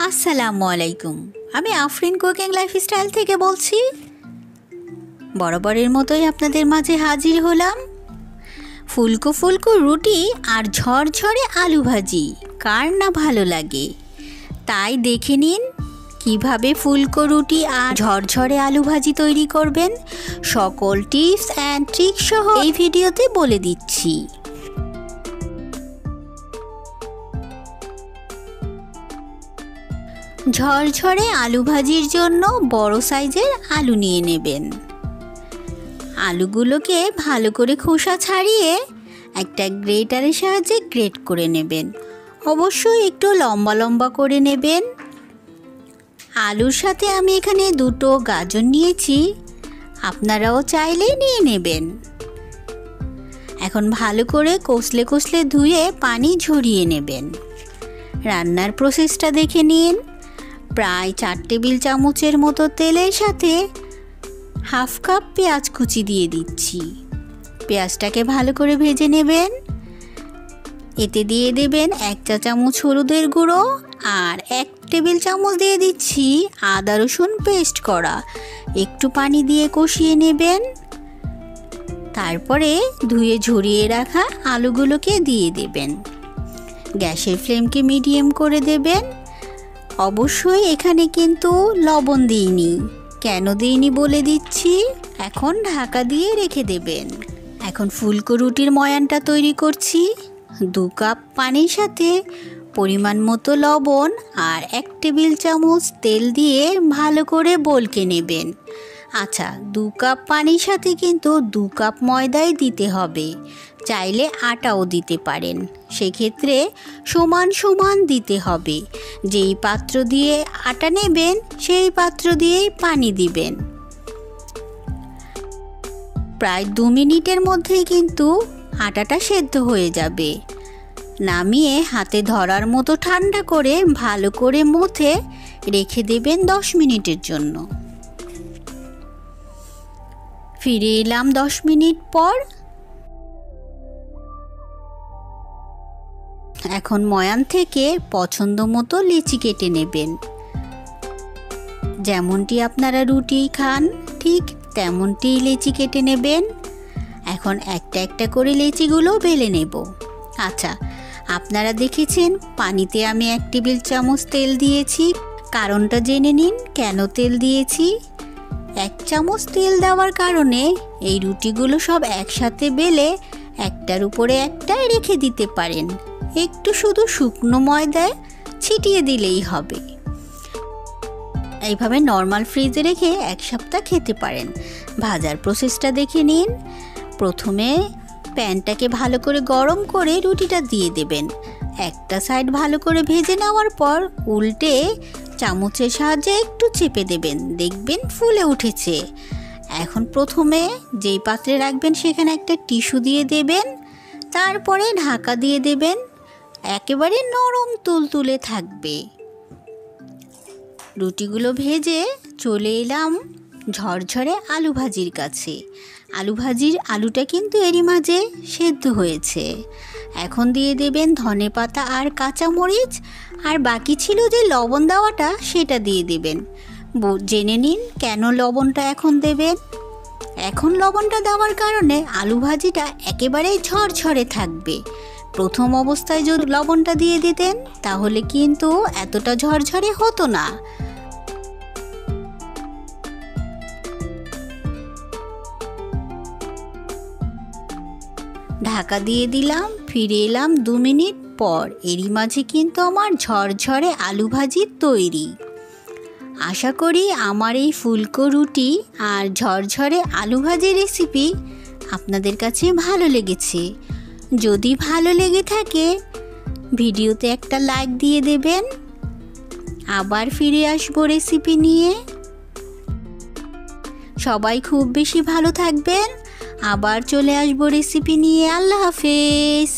আসসালামু আলাইকুম। আমি আফরিন কুকিং লাইফস্টাইল থেকে বলছি। বরাবরের মতোই আপনাদের মাঝে হাজির হলাম। ফুলকো ফুলকো রুটি আর ঝরঝরে আলু ভাজি কার না ভালো লাগে, তাই দেখে নিন কিভাবে ফুলকো রুটি আর ঝরঝরে আলু ভাজি তৈরি করবেন। সকল টিপস অ্যান্ড ট্রিক সহ এই ভিডিওতে বলে দিচ্ছি। ঝরঝরে আলু ভাজির জন্য বড় সাইজের আলু নিয়ে নেবেন। আলুগুলোকে ভালো করে খোসা ছাড়িয়ে একটা গ্রেটারের সাহায্যে গ্রেট করে নেবেন। অবশ্যই একটু লম্বা লম্বা করে নেবেন। আলুর সাথে আমি এখানে দুটো গাজর নিয়েছি, আপনারাও চাইলে নিয়ে নেবেন। এখন ভালো করে কষলে কষলে ধুয়ে পানি ঝরিয়ে নেবেন। রান্নার প্রসেসটা দেখে নিন। প্রায় 4 টেবিল চামচের মতো তেলের সাথে হাফ কাপ পেঁয়াজ কুচি দিয়ে দিচ্ছি। পেঁয়াজটাকে ভালো করে ভেজে নেবেন। এতে দিয়ে দেবেন 1 চা চামচ হলুদের গুঁড়ো আর 1 টেবিল চামচ দিয়ে দিচ্ছি আদা রসুন পেস্ট করা। একটু পানি দিয়ে কষিয়ে নেবেন। তারপরে ধুয়ে ঝরিয়ে রাখা আলুগুলোকে দিয়ে দেবেন। গ্যাসের ফ্লেমকে মিডিয়াম করে দেবেন। অবশ্যই এখানে কিন্তু লবণ দিইনি, কেন দিইনি বলে দিচ্ছি। এখন ঢাকা দিয়ে রেখে দেবেন। এখন ফুলকো রুটির ময়ানটা তৈরি করছি। 2 কাপ পানির সাথে পরিমাণ মতো লবণ আর 1 টেবিল চামচ তেল দিয়ে ভালো করে বলকে নেবেন। আচ্ছা, 2 কাপ পানির সাথে কিন্তু 2 কাপ ময়দাই দিতে হবে, চাইলে আটাও দিতে পারেন। সেক্ষেত্রে সমান সমান দিতে হবে। যেই পাত্র দিয়ে আটা নেবেন সেই পাত্র দিয়েই পানি দিবেন। প্রায় 2 মিনিটের মধ্যেই কিন্তু আটাটা সেদ্ধ হয়ে যাবে। নামিয়ে হাতে ধরার মতো ঠান্ডা করে ভালো করে মথে রেখে দেবেন 10 মিনিটের জন্য। ফিরে এলাম 10 মিনিট পর। এখন ময়ান থেকে পছন্দ মতো লিচি কেটে নেবেন। যেমনটি আপনারা রুটি খান ঠিক তেমনটি লিচি কেটে নেবেন। এখন একটা একটা করে লিচিগুলো বেলে নেব। আচ্ছা, আপনারা দেখেছেন পানিতে আমি 1 টেবিল চামচ তেল দিয়েছি। কারণটা জেনে নিন কেন তেল দিয়েছি। 1 চামচ তেল দেওয়ার কারণে এই রুটিগুলো সব একসাথে বেলে একটার উপরে একটা রেখে দিতে পারেন। একটু শুধু শুকনো ময়দায় ছিটিয়ে দিলেই হবে। এইভাবে নর্মাল ফ্রিজে রেখে 1 সপ্তাহ খেতে পারেন। ভাজার প্রসেসটা দেখে নিন। প্রথমে প্যানটাকে ভালো করে গরম করে রুটিটা দিয়ে দেবেন। একটা সাইড ভালো করে ভেজে নেওয়ার পর উল্টে চামচের সাহায্যে একটু চেপে দেবেন, দেখবেন ফুলে উঠেছে। এখন প্রথমে যেই পাত্রে রাখবেন সেখানে একটা টিস্যু দিয়ে দেবেন। তারপরে ঢাকা দিয়ে দেবেন। একেবারে নরম তুলতুলে থাকবে। রুটিগুলো ভেজে চলে এলাম ঝরঝরে আলু ভাজির কাছে। আলু ভাজির আলুটা কিন্তু এরই মাঝে সেদ্ধ হয়েছে। এখন দিয়ে দেবেন ধনেপাতা আর কাঁচামরিচ, আর বাকি ছিল যে লবণ দেওয়াটা সেটা দিয়ে দেবেন। জেনে নিন কেন লবণটা এখন দেবেন। এখন লবণটা দেওয়ার কারণে আলু ভাজিটা একেবারেই ঝরঝরে থাকবে। প্রথম অবস্থায় যদি লবণটা দিয়ে দিতেন তাহলে কিন্তু এতটা ঝরঝরে হতো না। ঢাকা দিয়ে দিলাম। ফিরে এলাম 2 মিনিট পর। এরই মাঝে কিন্তু আমার ঝরঝরে আলু ভাজি তৈরি। আশা করি আমার এই ফুলকো রুটি আর ঝরঝরে আলু ভাজি রেসিপি আপনাদের কাছে ভালো লেগেছে। যদি ভালো লেগে থাকে ভিডিওতে একটা লাইক দিয়ে দেবেন। আবার ফিরে আসবো রেসিপি নিয়ে। সবাই খুব বেশি ভালো থাকবেন। আবার চলে আসবো রেসিপি নিয়ে। আল্লাহ হাফেজ।